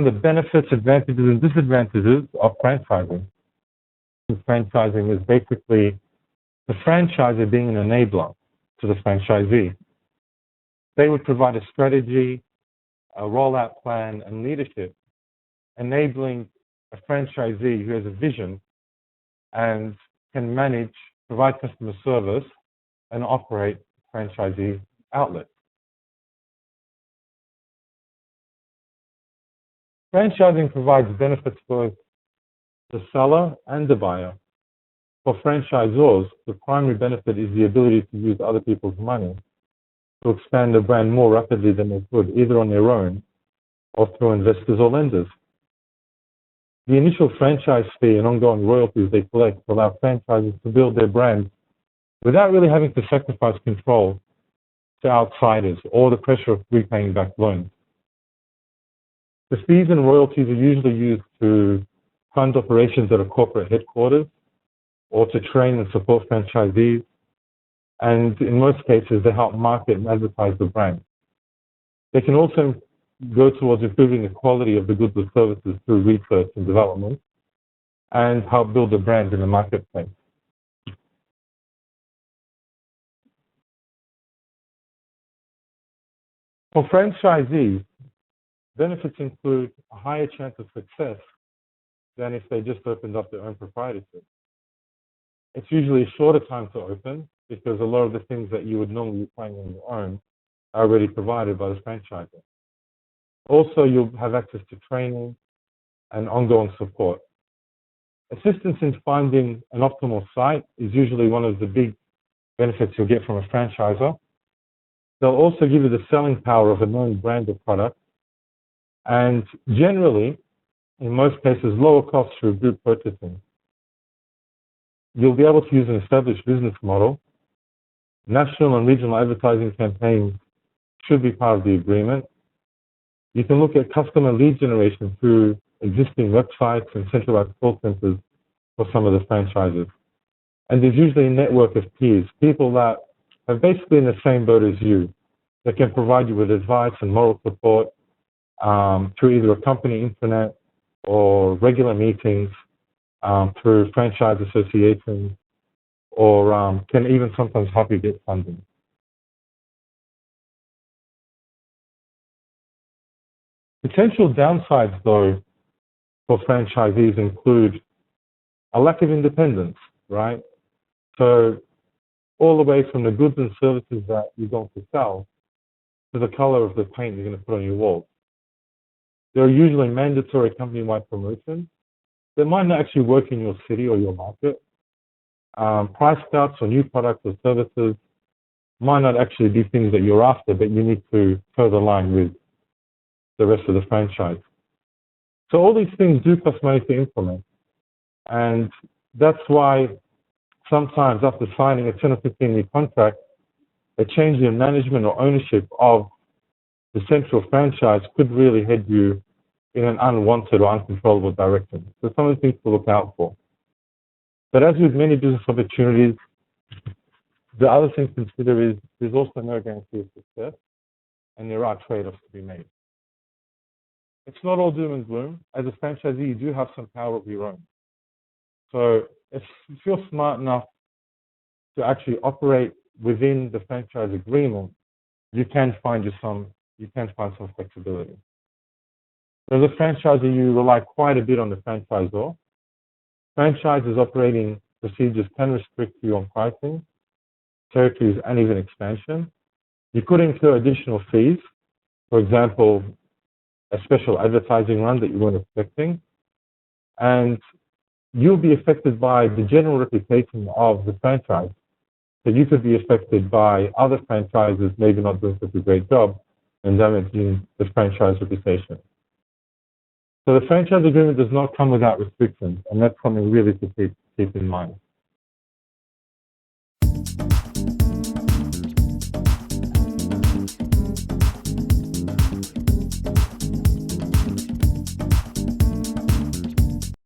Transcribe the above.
the benefits, advantages, and disadvantages of franchising. Franchising is basically the franchisor being an enabler to the franchisee. They would provide a strategy, a rollout plan, and leadership, enabling a franchisee who has a vision and can manage, provide customer service, and operate franchisee outlets. Franchising provides benefits for the seller and the buyer. For franchisors, the primary benefit is the ability to use other people's money to expand their brand more rapidly than they could, either on their own or through investors or lenders. The initial franchise fee and ongoing royalties they collect allow franchises to build their brand without really having to sacrifice control to outsiders or the pressure of repaying back loans. The fees and royalties are usually used to fund operations at a corporate headquarters or to train and support franchisees. And in most cases, they help market and advertise the brand. They can also go towards improving the quality of the goods or services through research and development and help build the brand in the marketplace. For franchisees, benefits include a higher chance of success than if they just opened up their own proprietorship. It's usually a shorter time to open because a lot of the things that you would normally be playing on your own are already provided by the franchisor. Also, you'll have access to training and ongoing support. Assistance in finding an optimal site is usually one of the big benefits you'll get from a franchisor. They'll also give you the selling power of a known brand or product, and generally, in most cases, lower costs through group purchasing. You'll be able to use an established business model. National and regional advertising campaigns should be part of the agreement. You can look at customer lead generation through existing websites and centralized call centers for some of the franchises. And there's usually a network of peers, people that are basically in the same boat as you, that can provide you with advice and moral support through either a company intranet or regular meetings, through franchise associations, or can even sometimes help you get funding. Potential downsides, though, for franchisees include a lack of independence, right? So all the way from the goods and services that you're going to sell to the color of the paint you're going to put on your walls. There are usually mandatory company-wide promotions that might not actually work in your city or your market. Price cuts or new products or services might not actually be things that you're after, but you need to further align with the rest of the franchise. So all these things do cost money to implement. And that's why sometimes after signing a 10 or 15-year contract, a change in management or ownership of the central franchise could really head you in an unwanted or uncontrollable direction. So some of the things to look out for. But as with many business opportunities, the other thing to consider is there's also no guarantee of success, and there are trade-offs to be made. It's not all doom and gloom. As a franchisee, you do have some power of your own. So if you feel smart enough to actually operate within the franchise agreement, you can find some flexibility. As a franchisee, you rely quite a bit on the franchisor. Franchises operating procedures can restrict you on pricing, territories, and even expansion. You could incur additional fees, for example, a special advertising run that you weren't expecting, and you'll be affected by the general reputation of the franchise. So you could be affected by other franchises maybe not doing such a great job and damaging the franchise reputation. So the franchise agreement does not come without restrictions, and that's something really to keep in mind.